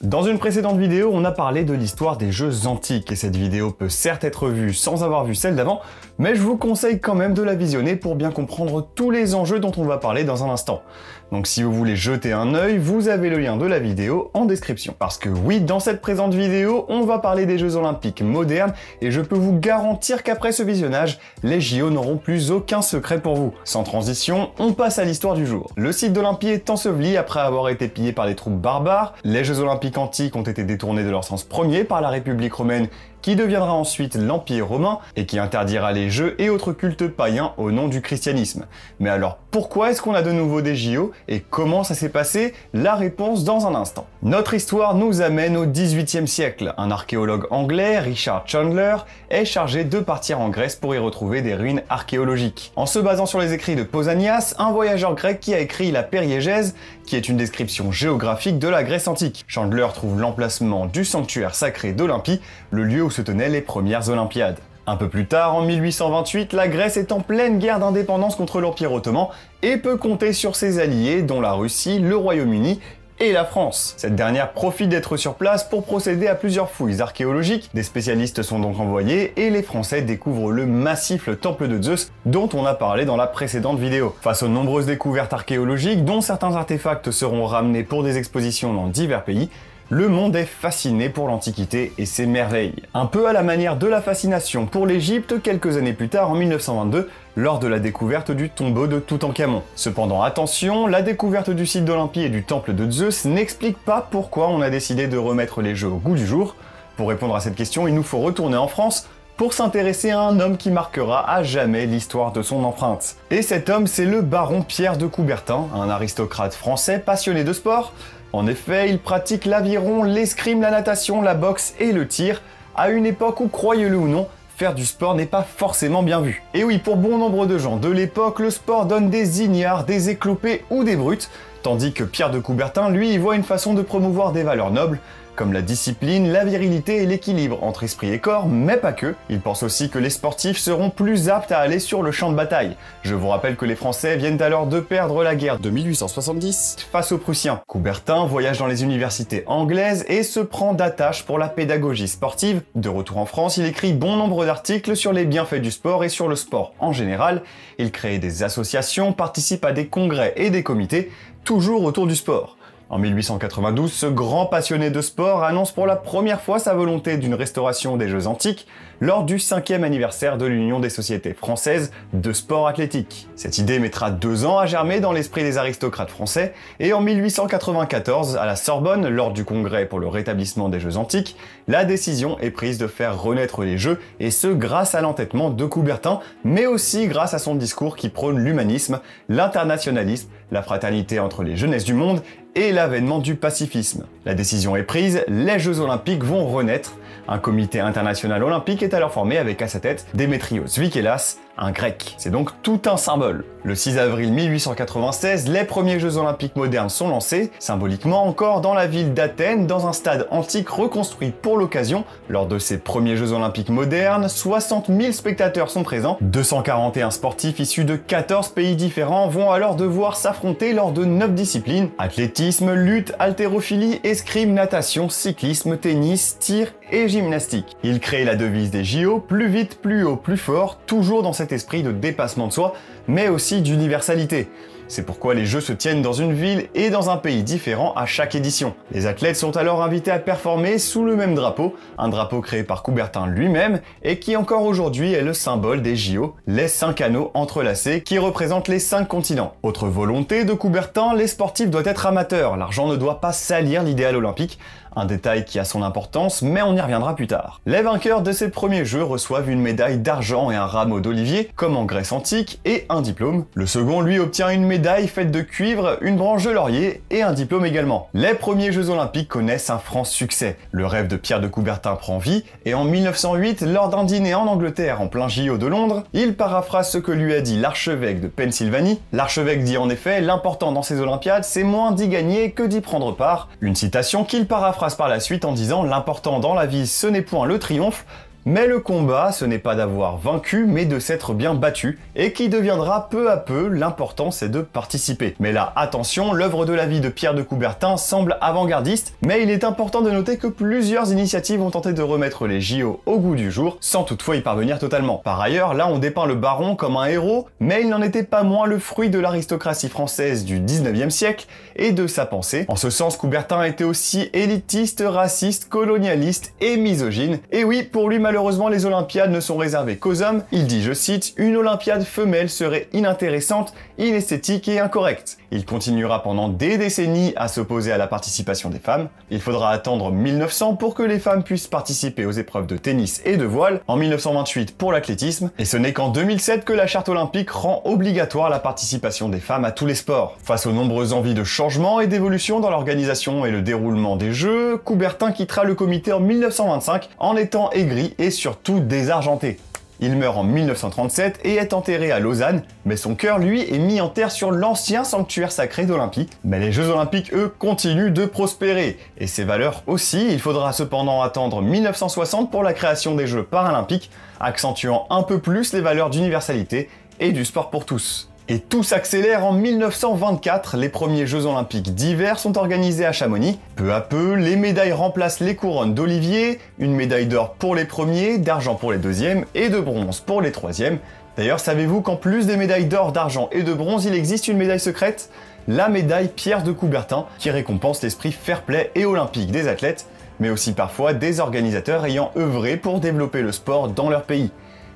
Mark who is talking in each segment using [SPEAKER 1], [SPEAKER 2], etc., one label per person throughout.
[SPEAKER 1] Dans une précédente vidéo, on a parlé de l'histoire des jeux antiques, et cette vidéo peut certes être vue sans avoir vu celle d'avant, mais je vous conseille quand même de la visionner pour bien comprendre tous les enjeux dont on va parler dans un instant. Donc si vous voulez jeter un œil, vous avez le lien de la vidéo en description. Parce que oui, dans cette présente vidéo, on va parler des Jeux Olympiques modernes, et je peux vous garantir qu'après ce visionnage, les JO n'auront plus aucun secret pour vous. Sans transition, on passe à l'histoire du jour. Le site d'Olympie est enseveli après avoir été pillé par les troupes barbares, les Jeux Olympiques antiques ont été détournés de leur sens premier par la République romaine qui deviendra ensuite l'Empire romain et qui interdira les jeux et autres cultes païens au nom du christianisme. Mais alors pourquoi est-ce qu'on a de nouveau des JO et comment ça s'est passé? La réponse dans un instant. Notre histoire nous amène au XVIIIe siècle. Un archéologue anglais, Richard Chandler, est chargé de partir en Grèce pour y retrouver des ruines archéologiques. En se basant sur les écrits de Pausanias, un voyageur grec qui a écrit la Périégèse, qui est une description géographique de la Grèce antique. Chandler trouve l'emplacement du sanctuaire sacré d'Olympie, le lieu où se tenaient les premières Olympiades. Un peu plus tard, en 1828, la Grèce est en pleine guerre d'indépendance contre l'Empire ottoman et peut compter sur ses alliés, dont la Russie, le Royaume-Uni et la France. Cette dernière profite d'être sur place pour procéder à plusieurs fouilles archéologiques. Des spécialistes sont donc envoyés et les Français découvrent le massif temple de Zeus dont on a parlé dans la précédente vidéo. Face aux nombreuses découvertes archéologiques, dont certains artefacts seront ramenés pour des expositions dans divers pays, le monde est fasciné pour l'Antiquité et ses merveilles. Un peu à la manière de la fascination pour l'Égypte quelques années plus tard en 1922, lors de la découverte du tombeau de Toutankhamon. Cependant attention, la découverte du site d'Olympie et du temple de Zeus n'explique pas pourquoi on a décidé de remettre les jeux au goût du jour. Pour répondre à cette question, il nous faut retourner en France pour s'intéresser à un homme qui marquera à jamais l'histoire de son empreinte. Et cet homme, c'est le baron Pierre de Coubertin, un aristocrate français passionné de sport. En effet, il pratique l'aviron, l'escrime, la natation, la boxe et le tir, à une époque où, croyez-le ou non, faire du sport n'est pas forcément bien vu. Et oui, pour bon nombre de gens de l'époque, le sport donne des ignares, des éclopés ou des brutes, tandis que Pierre de Coubertin, lui, y voit une façon de promouvoir des valeurs nobles, comme la discipline, la virilité et l'équilibre entre esprit et corps, mais pas que. Il pense aussi que les sportifs seront plus aptes à aller sur le champ de bataille. Je vous rappelle que les Français viennent alors de perdre la guerre de 1870 face aux Prussiens. Coubertin voyage dans les universités anglaises et se prend d'attache pour la pédagogie sportive. De retour en France, il écrit bon nombre d'articles sur les bienfaits du sport et sur le sport en général. Il crée des associations, participe à des congrès et des comités, toujours autour du sport. En 1892, ce grand passionné de sport annonce pour la première fois sa volonté d'une restauration des Jeux antiques lors du 5e anniversaire de l'Union des sociétés françaises de sport athlétique. Cette idée mettra 2 ans à germer dans l'esprit des aristocrates français, et en 1894, à la Sorbonne, lors du congrès pour le rétablissement des Jeux antiques, la décision est prise de faire renaître les Jeux, et ce grâce à l'entêtement de Coubertin, mais aussi grâce à son discours qui prône l'humanisme, l'internationalisme, la fraternité entre les jeunesses du monde et l'avènement du pacifisme. La décision est prise, les Jeux Olympiques vont renaître. Un comité international olympique est alors formé avec à sa tête Démétrios Vikelas, un grec. C'est donc tout un symbole. Le 6 avril 1896, les premiers Jeux Olympiques modernes sont lancés, symboliquement encore dans la ville d'Athènes, dans un stade antique reconstruit pour l'occasion. Lors de ces premiers Jeux Olympiques modernes, 60 000 spectateurs sont présents. 241 sportifs issus de 14 pays différents vont alors devoir s'affronter lors de 9 disciplines: athlétisme, lutte, haltérophilie, escrime, natation, cyclisme, tennis, tir et gymnastique. Il crée la devise des JO, plus vite, plus haut, plus fort, toujours dans cet esprit de dépassement de soi, mais aussi d'universalité. C'est pourquoi les Jeux se tiennent dans une ville et dans un pays différent à chaque édition. Les athlètes sont alors invités à performer sous le même drapeau, un drapeau créé par Coubertin lui-même et qui encore aujourd'hui est le symbole des JO, les 5 anneaux entrelacés qui représentent les 5 continents. Autre volonté de Coubertin, les sportifs doivent être amateurs, l'argent ne doit pas salir l'idéal olympique, un détail qui a son importance, mais on y reviendra plus tard. Les vainqueurs de ces premiers Jeux reçoivent une médaille d'argent et un rameau d'olivier, comme en Grèce antique, et un diplôme. Le second, lui, obtient une médaille faite de cuivre, une branche de laurier et un diplôme également. Les premiers Jeux Olympiques connaissent un franc succès. Le rêve de Pierre de Coubertin prend vie, et en 1908, lors d'un dîner en Angleterre en plein JO de Londres, il paraphrase ce que lui a dit l'archevêque de Pennsylvanie. L'archevêque dit en effet: l'important dans ces Olympiades, c'est moins d'y gagner que d'y prendre part. Une citation qu'il paraphrase par la suite en disant: l'important dans la vie, ce n'est point le triomphe, Mais le combat, ce n'est pas d'avoir vaincu, mais de s'être bien battu, et qui deviendra peu à peu, l'important c'est de participer. Mais là, attention, l'œuvre de la vie de Pierre de Coubertin semble avant-gardiste, mais il est important de noter que plusieurs initiatives ont tenté de remettre les JO au goût du jour, sans toutefois y parvenir totalement. Par ailleurs, là on dépeint le baron comme un héros, mais il n'en était pas moins le fruit de l'aristocratie française du 19e siècle et de sa pensée. En ce sens, Coubertin était aussi élitiste, raciste, colonialiste et misogyne. Et oui, pour lui malheureusement les Olympiades ne sont réservées qu'aux hommes. Il dit, je cite, « Une Olympiade femelle serait inintéressante, inesthétique et incorrecte ». Il continuera pendant des décennies à s'opposer à la participation des femmes. Il faudra attendre 1900 pour que les femmes puissent participer aux épreuves de tennis et de voile, en 1928 pour l'athlétisme, et ce n'est qu'en 2007 que la charte olympique rend obligatoire la participation des femmes à tous les sports. Face aux nombreuses envies de changement et d'évolution dans l'organisation et le déroulement des Jeux, Coubertin quittera le comité en 1925 en étant aigri et surtout désargenté. Il meurt en 1937 et est enterré à Lausanne, mais son cœur, lui, est mis en terre sur l'ancien sanctuaire sacré d'Olympie. Mais les Jeux Olympiques, eux, continuent de prospérer. Et ces valeurs aussi, il faudra cependant attendre 1960 pour la création des Jeux Paralympiques, accentuant un peu plus les valeurs d'universalité et du sport pour tous. Et tout s'accélère en 1924, les premiers Jeux Olympiques d'hiver sont organisés à Chamonix. Peu à peu, les médailles remplacent les couronnes d'Olivier, une médaille d'or pour les premiers, d'argent pour les deuxièmes et de bronze pour les troisièmes. D'ailleurs, savez-vous qu'en plus des médailles d'or, d'argent et de bronze, il existe une médaille secrète? La médaille Pierre de Coubertin, qui récompense l'esprit fair-play et olympique des athlètes, mais aussi parfois des organisateurs ayant œuvré pour développer le sport dans leur pays.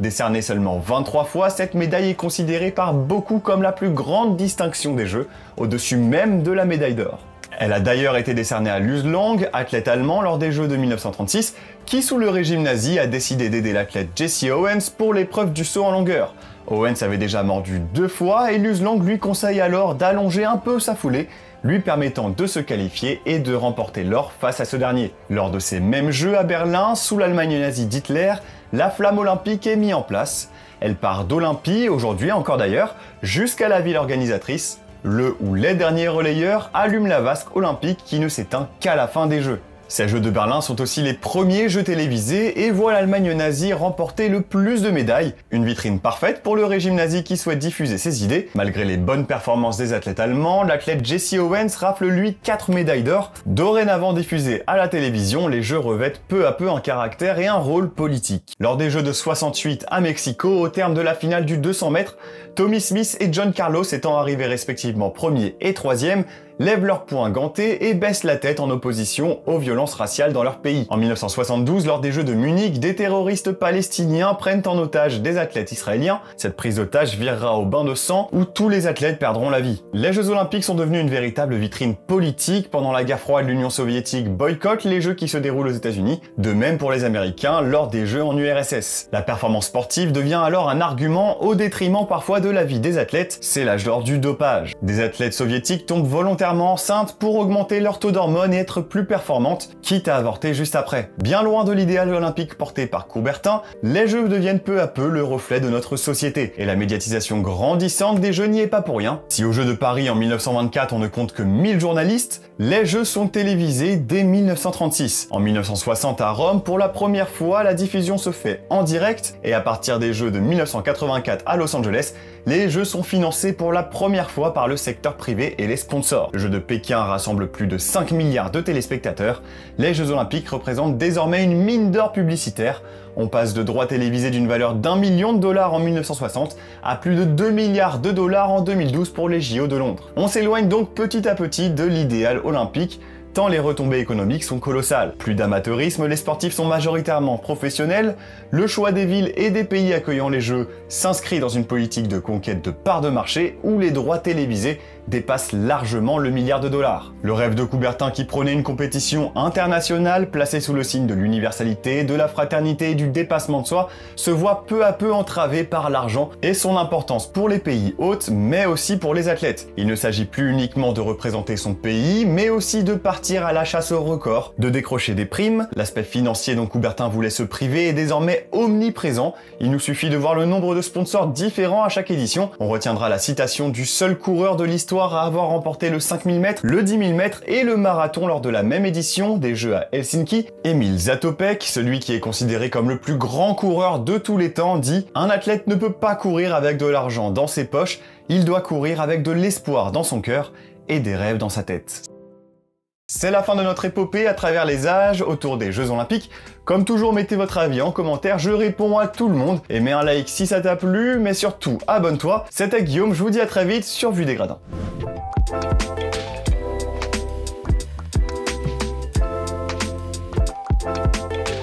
[SPEAKER 1] Décernée seulement 23 fois, cette médaille est considérée par beaucoup comme la plus grande distinction des Jeux, au-dessus même de la médaille d'or. Elle a d'ailleurs été décernée à Luz Lang, athlète allemand lors des Jeux de 1936, qui sous le régime nazi a décidé d'aider l'athlète Jesse Owens pour l'épreuve du saut en longueur. Owens avait déjà mordu 2 fois et Luz Lang lui conseille alors d'allonger un peu sa foulée, lui permettant de se qualifier et de remporter l'or face à ce dernier. Lors de ces mêmes Jeux à Berlin, sous l'Allemagne nazie d'Hitler, la flamme olympique est mise en place. Elle part d'Olympie, aujourd'hui encore d'ailleurs, jusqu'à la ville organisatrice. Le ou les derniers relayeurs allument la vasque olympique qui ne s'éteint qu'à la fin des Jeux. Ces Jeux de Berlin sont aussi les premiers Jeux télévisés et voient l'Allemagne nazie remporter le plus de médailles. Une vitrine parfaite pour le régime nazi qui souhaite diffuser ses idées. Malgré les bonnes performances des athlètes allemands, l'athlète Jesse Owens rafle lui 4 médailles d'or. Dorénavant diffusées à la télévision, les Jeux revêtent peu à peu un caractère et un rôle politique. Lors des Jeux de 68 à Mexico, au terme de la finale du 200 mètres, Tommy Smith et John Carlos étant arrivés respectivement 1er et 3e, lèvent leurs poings gantés et baissent la tête en opposition aux violences raciales dans leur pays. En 1972, lors des Jeux de Munich, des terroristes palestiniens prennent en otage des athlètes israéliens. Cette prise d'otage virera au bain de sang où tous les athlètes perdront la vie. Les Jeux Olympiques sont devenus une véritable vitrine politique. Pendant la guerre froide, l'Union soviétique boycotte les Jeux qui se déroulent aux États-Unis. De même pour les Américains lors des Jeux en URSS. La performance sportive devient alors un argument au détriment parfois de la vie des athlètes. C'est l'âge d'or du dopage. Des athlètes soviétiques tombent volontairement enceintes pour augmenter leur taux d'hormones et être plus performantes, quitte à avorter juste après. Bien loin de l'idéal olympique porté par Coubertin, les Jeux deviennent peu à peu le reflet de notre société, et la médiatisation grandissante des Jeux n'y est pas pour rien. Si aux Jeux de Paris en 1924 on ne compte que 1000 journalistes, les Jeux sont télévisés dès 1936. En 1960 à Rome, pour la première fois, la diffusion se fait en direct, et à partir des Jeux de 1984 à Los Angeles, les Jeux sont financés pour la première fois par le secteur privé et les sponsors. Le Jeu de Pékin rassemble plus de 5 milliards de téléspectateurs. Les Jeux Olympiques représentent désormais une mine d'or publicitaire. On passe de droits télévisés d'une valeur d'1 million de dollars en 1960 à plus de 2 milliards de dollars en 2012 pour les JO de Londres. On s'éloigne donc petit à petit de l'idéal olympique, tant les retombées économiques sont colossales. Plus d'amateurisme, les sportifs sont majoritairement professionnels, le choix des villes et des pays accueillant les Jeux s'inscrit dans une politique de conquête de parts de marché où les droits télévisés dépassent largement le milliard de dollars. Le rêve de Coubertin qui prônait une compétition internationale placée sous le signe de l'universalité, de la fraternité et du dépassement de soi se voit peu à peu entravé par l'argent et son importance pour les pays hôtes mais aussi pour les athlètes. Il ne s'agit plus uniquement de représenter son pays mais aussi de participer partir à la chasse au record, de décrocher des primes. L'aspect financier dont Coubertin voulait se priver est désormais omniprésent. Il nous suffit de voir le nombre de sponsors différents à chaque édition. On retiendra la citation du seul coureur de l'histoire à avoir remporté le 5000 mètres, le 10 000 mètres et le marathon lors de la même édition des Jeux à Helsinki. Emil Zatopek, celui qui est considéré comme le plus grand coureur de tous les temps, dit « Un athlète ne peut pas courir avec de l'argent dans ses poches, il doit courir avec de l'espoir dans son cœur et des rêves dans sa tête. » C'est la fin de notre épopée à travers les âges autour des Jeux Olympiques. Comme toujours, mettez votre avis en commentaire, je réponds à tout le monde. Et mets un like si ça t'a plu, mais surtout abonne-toi. C'était Guillaume, je vous dis à très vite sur Vue des Gradins.